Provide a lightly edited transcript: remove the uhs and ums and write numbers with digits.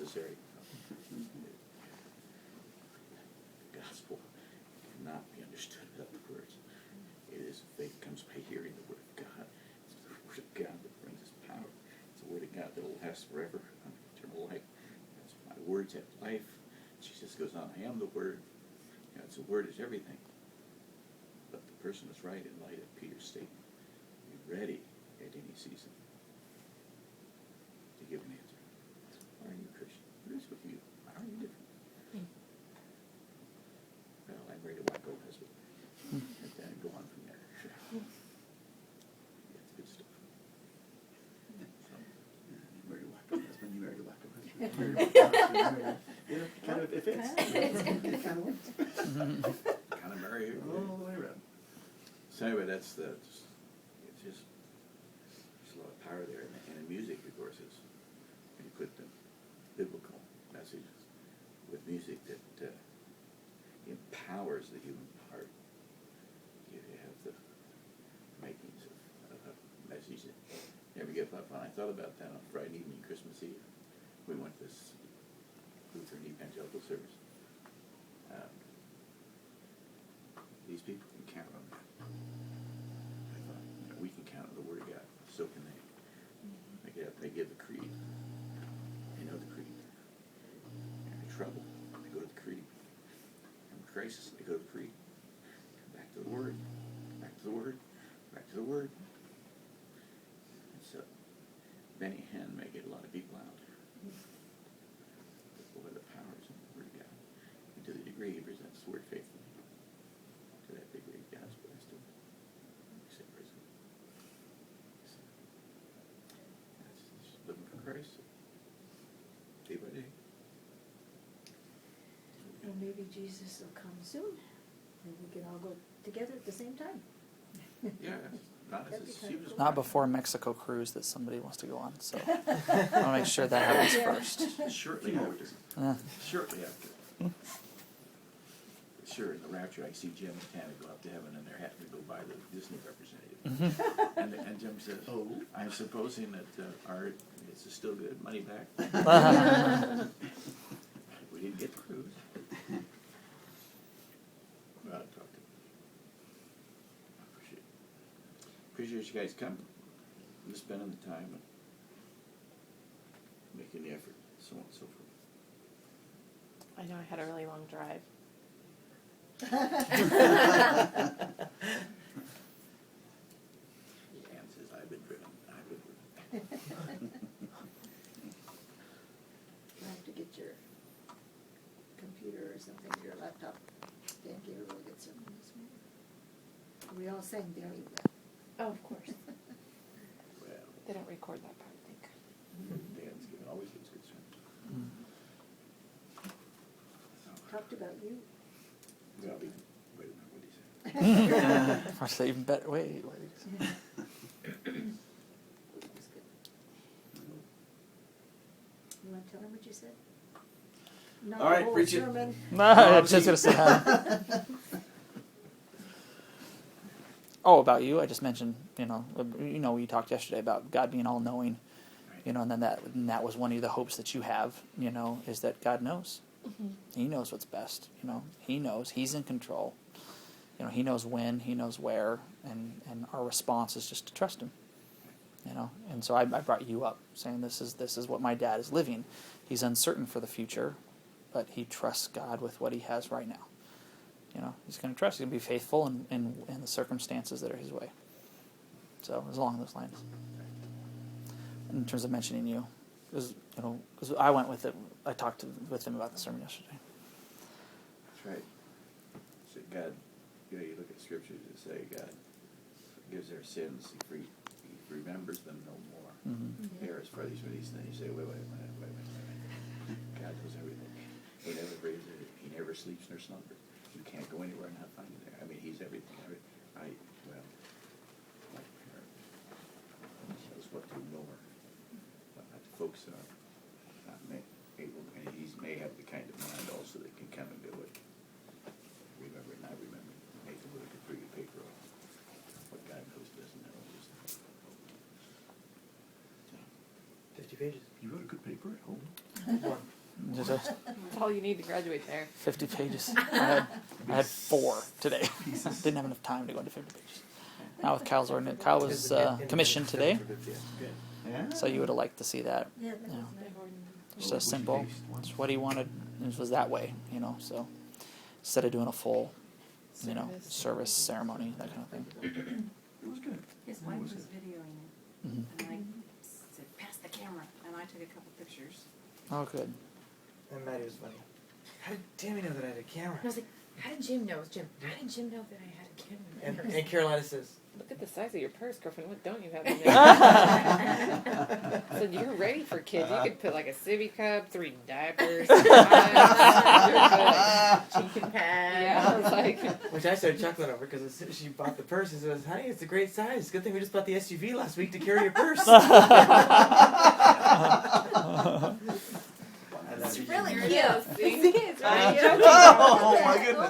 necessary. The gospel cannot be understood without the words. It is faith comes by hearing the word of God. It's the word of God that brings us power. It's the word of God that will last forever, eternal life. That's my words have life. Jesus goes on, I am the word. You know, it's the word is everything. But the person is right in light of Peter's statement. Be ready at any season to give an answer. Are you a Christian? What is with you? How are you different? Well, I'm ready to wacko husband. And then go on from there. That's good stuff. So, You married a wacko husband, you married a wacko husband. Yeah, kind of, it fits. It kind of works. kind of marry her. All the way around. So anyway, it's just there's a lot of power there. And in music, of course, is when you put the biblical messages with music that empowers the human heart. You have the makings of a message that never give up on. I thought about that on Friday evening, Christmas Eve. We went to this Lutheran evangelical service. These people can count on that. I thought, you know, we can count on the Word of God. So can they. They get up, they give the creed. They know the creed. They're in trouble. They go to the creed. In crisis, they go to the creed. Come back to the Word. Back to the Word. Back to the Word. And so, Benny Hinn may get a lot of people out. But boy, the power is in the Word of God. And to the degree he presents the Word faithfully, to that degree, God's blessed him. Except prison. So, that's just living for Christ. Day by day. And maybe Jesus will come soon, and we can all go together at the same time. Yeah, not as That'd be a kind of huge cool. Not before Mexico cruise that somebody wants to go on, so I'll make sure that happens Yeah. first. Shortly after. Uh, Shortly after. Sure, in the rapture, I see Jim and Tana go up to heaven, and they're happy to go by the Disney representative. And Jim says, Oh. I'm supposing that Art, this is still good, money back. We didn't get the cruise. Well, I'll talk to him. Appreciate you guys coming, and spending the time, and making the effort, so on and so forth. I know I had a really long drive. Ann says, I've been driven. You have to get your computer or something, your laptop. Dan gave a really good sermon this morning. We all sang there you go. Oh, of course. Well, They don't record that part, I think. Dan's given, always gives good sermons. Talked about you. Well, wait a minute, what did he say? I say even better. Wait. That was good. You want to tell him what you said? Not All right, the whole preach it. sermon. No, I was just gonna say hi. Oh, about you. I just mentioned, we talked yesterday about God being all-knowing, Right. and then that was one of the hopes that you have, is that God knows. Mm-hmm. He knows what's best. He knows. He's in control. He knows when. He knows where. And our response is just to trust him. And so I brought you up, saying this is what my dad is living. He's uncertain for the future, but he trusts God with what he has right now. He's going to trust. He's going to be faithful in the circumstances that are his way. So it was along those lines. In terms of mentioning you, because I went with it. I talked with him about the sermon yesterday. That's right. So God, you look at scriptures that say God forgives their sins, he remembers them no more. Mm-hmm. They are as far as these, and then you say, wait a minute. God knows everything. He never raises it. He never sleeps nor slumbers. You can't go anywhere and not find him there. I mean, he's everything. My parent knows what to ignore, what not to focus on. And he may have the kind of mind also that can come and go and remember and not remember. Make a little bit pretty paper off what God knows doesn't know. 50 pages. You wrote a good paper at home. One. Just a That's all you need to graduate there. 50 pages. I had 4 today. Didn't have enough time to go into 50 pages. Now with Kyle's ordinance, Kyle was commissioned today, Yeah. so you would have liked to see that. Yeah, that Yeah. was nice. Just a simple. It's what he wanted. It was that way, you know. So instead of doing a full, you know, service ceremony, that kind of thing. It was good. His wife was videoing it, Mhm. and I said, pass the camera, and I took a couple pictures. Oh, good. And Maddie was funny. How did Tammy know that I had a camera? I was like, how did Jim know? Jim, how did Jim know that I had a camera? And Carolina says, Look at the size of your purse, girlfriend. What don't you have in there? So you're ready for kids. You could put like a sippy cup, 3 diapers, you're good. Chicken pad. Yeah, I was like, which I started chuckling over because as soon as she bought the purse, she says, honey, it's a great size. Good thing we just bought the SUV last week to carry your purse. It's really here it cute. is. See? It's really cute. Oh my goodness.